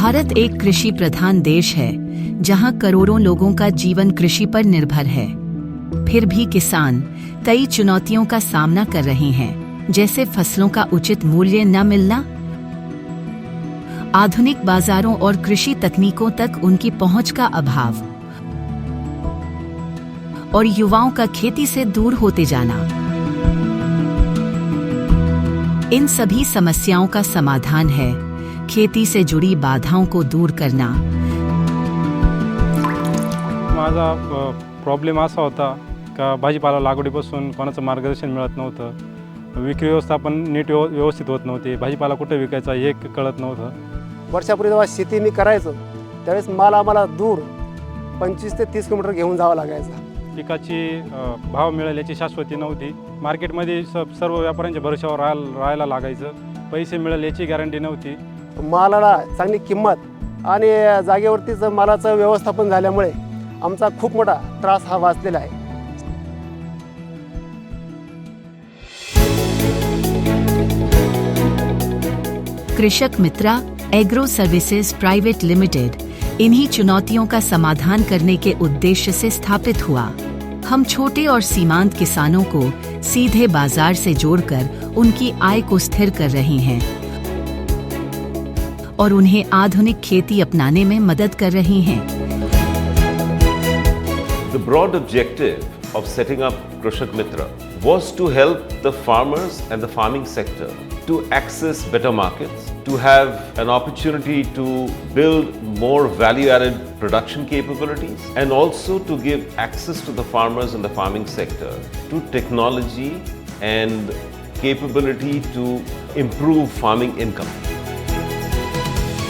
भारत एक कृषि प्रधान देश है जहां करोड़ों लोगों का जीवन कृषि पर निर्भर है। फिर भी किसान कई चुनौतियों का सामना कर रहे हैं, जैसे फसलों का उचित मूल्य न मिलना, आधुनिक बाजारों और कृषि तकनीकों तक उनकी पहुंच का अभाव, और युवाओं का खेती से दूर होते जाना। इन सभी समस्याओं का समाधान है खेती से जुड़ी बाधाओं को दूर करना। माझा प्रॉब्लेम असा होता का भाजीपाला लागवडीपासून कोणाचं मार्गदर्शन मिळत नव्हतं, विक्री व्यवस्थापन नीट व्यवस्थित होत नव्हते, भाजीपाला कुठे विकायचा हे कळत नव्हतं। वर्षापूर्वी जेव्हा शेती मी करायचो त्यावेळेस माल आम्हाला दूर 25 ते 30 किलोमीटर घेऊन जावं लागायचं। पिकाची भाव मिळेल याची शाश्वती नव्हती, मार्केटमध्ये सर्व व्यापाऱ्यांच्या भरोशावर राहायला लागायचं, पैसे मिळेल याची गॅरंटी नव्हती। मालाला चांगली किंमत आणि जागेवरतीच मालाचं व्यवस्थापन झाल्यामुळे आमचा खूप मोठा त्रास हा वाचलेला आहे। कृषक मित्रा एग्रो सर्विसेज प्राइवेट लिमिटेड इन्हीं चुनौतियों का समाधान करने के उद्देश्य से स्थापित हुआ। हम छोटे और सीमांत किसानों को सीधे बाजार से जोड़कर उनकी आय को स्थिर कर रहे हैं और उन्हें आधुनिक खेती अपनाने में मदद कर रहे हैं। The broad objective of setting up Krishak Mitra was to help the farmers and the farming sector to access better markets, to have an opportunity to build more value-added production capabilities, and also to give access to the farmers and the farming sector to technology and capability to improve farming income.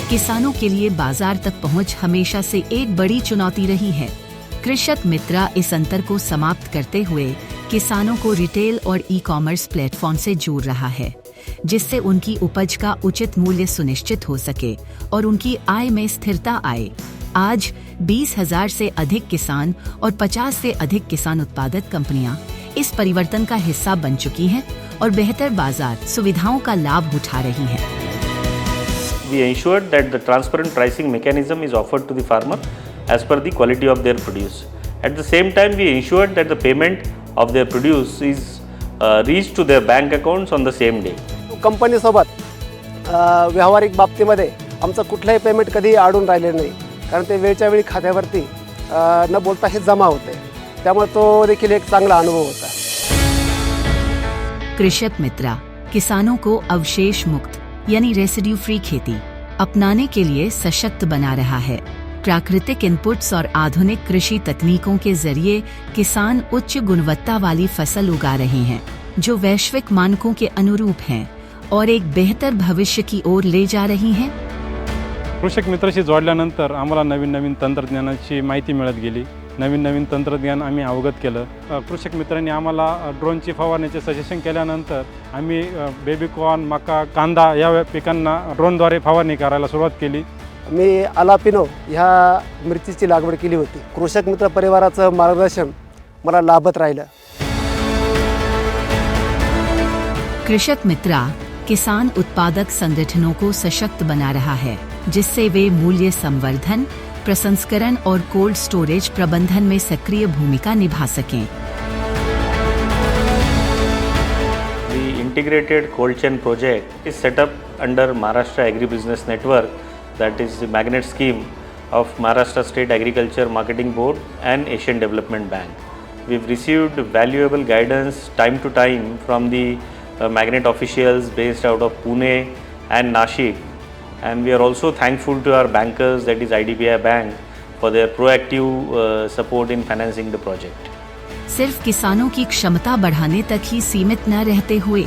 किसानों के लिए बाजार तक पहुंच हमेशा से एक बड़ी चुनौती रही है। कृषक मित्रा इस अंतर को समाप्त करते हुए किसानों को रिटेल और ई-कॉमर्स प्लेटफॉर्म से जोड़ रहा है, जिससे उनकी उपज का उचित मूल्य सुनिश्चित हो सके और उनकी आय में स्थिरता आए। आज 20,000 से अधिक किसान और 50 से अधिक किसान उत्पादक कंपनियां इस परिवर्तन का हिस्सा बन चुकी हैं और बेहतर बाजार सुविधाओं का लाभ उठा रही हैं। We ensured that the transparent pricing mechanism is offered to the farmer as per the quality of their produce. At the same time, we ensured that the payment of their produce is reached to their bank accounts on the same day. कंपनीसोबत व्यावहारिक बाबतीमध्ये आमचं कुठलंही payment कधी अडून राहिलेलं नाही, कारण ते वेळच्या वेळी खात्यावरती न बोलता हे जमा होते, त्यामुळे तो देखील एक चांगला अनुभव होता। कृषक मित्रा किसानों को अवशेष मुक्त यानी रेसिड्यू फ्री खेती अपनाने के लिए सशक्त बना रहा है। प्राकृतिक इनपुट्स और आधुनिक कृषि तकनीकों के जरिए किसान उच्च गुणवत्ता वाली फसल उगा रहे हैं, जो वैश्विक मानकों के अनुरूप हैं और एक बेहतर भविष्य की ओर ले जा रही हैं। कृषक मित्राशी जोडल्यानंतर आम्हाला नवीन तंत्रज्ञानाची माहिती मिळत गेली, नवीन तंत्रज्ञान आम्ही अवगत केलं। कृषक मित्रांनी आम्हाला ड्रोनची फवारणीचे सजेशन केल्यानंतर आम्ही बेबी कॉर्न, मका, कांदा या पिकांना ड्रोनद्वारे फवारणी करायला सुरुवात केली। मी अलापिनो ह्या मिरचीची लागवड केली होती। कृषक मित्र परिवाराचं मार्गदर्शन मला लाभत राहिलं। कृषक मित्रा किसान उत्पादक संगठनों को सशक्त बना रहा है, जिससे वे मूल्य संवर्धन, प्रसंस्करण और कोल्ड स्टोरेज प्रबंधन में सक्रिय भूमिका निभा सकें। The integrated cold chain project is set up under Maharashtra Agri-Business Network, that is the magnet scheme of Maharashtra State Agriculture Marketing Board and Asian Development Bank. We've received valuable guidance time to time from the magnet officials based out of Pune and Nashik, and we are also thankful to our bankers, that is IDBI Bank, for their proactive support in financing the project. सिर्फ किसानों की क्षमता बढ़ाने तक ही सीमित न रहते हुए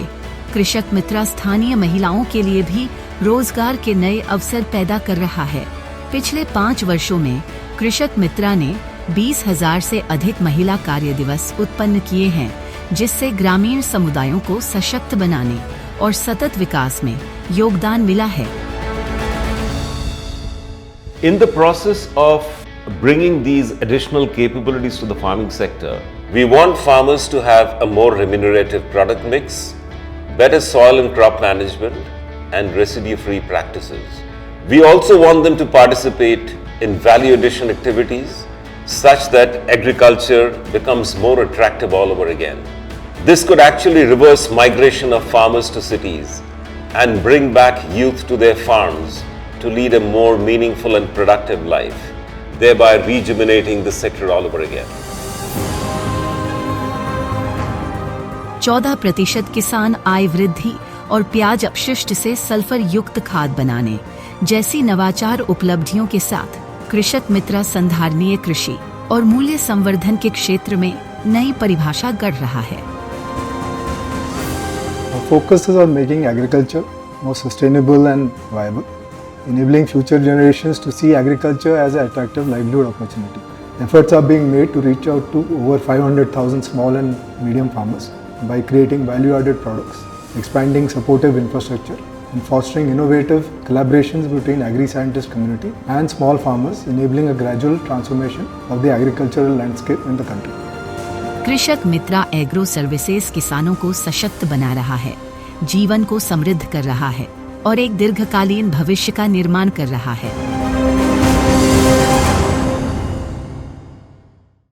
कृषक मित्रा स्थानीय महिलाओं के लिए भी रोजगार के नए अवसर पैदा कर रहा है। पिछले 5 वर्षों में कृषक मित्रा ने 20,000 से अधिक महिला कार्य दिवस उत्पन्न किए हैं, जिससे ग्रामीण समुदायों को सशक्त बनाने और सतत विकास में योगदान मिला है। In the process of bringing these additional capabilities to the farming sector, we want farmers to have a more remunerative product mix, better soil and crop management, and residue-free practices. We also want them to participate in value addition activities such that agriculture becomes more attractive all over again. This could actually reverse migration of farmers to cities and bring back youth to their farms to lead a more meaningful and productive life, thereby rejuvenating the sector all over again. 14% किसान आय वृद्धि और प्याज अपशिष्ट से sulphur युक्त खाद बनाने जैसी नवाचार उपलब्धियों के साथ कृषक मित्र संधारणीय कृषि और मूल्य संवर्धन के क्षेत्र में नई परिभाषा गढ़ रहा है। Our focus is on making agriculture more sustainable and viable, enabling future generations to see agriculture as an attractive livelihood opportunity. Efforts are being made to reach out to over 500,000 small and medium farmers by creating value-added products, expanding supportive infrastructure, and fostering innovative collaborations between agri-scientist community and small farmers, enabling a gradual transformation of the agricultural landscape in the country. कृषक मित्रा agro services किसानों को सशक्त बना रहा है, जीवन को समृद्ध कर रहा है और एक दीर्घकालीन भविष्य का निर्माण कर रहा है।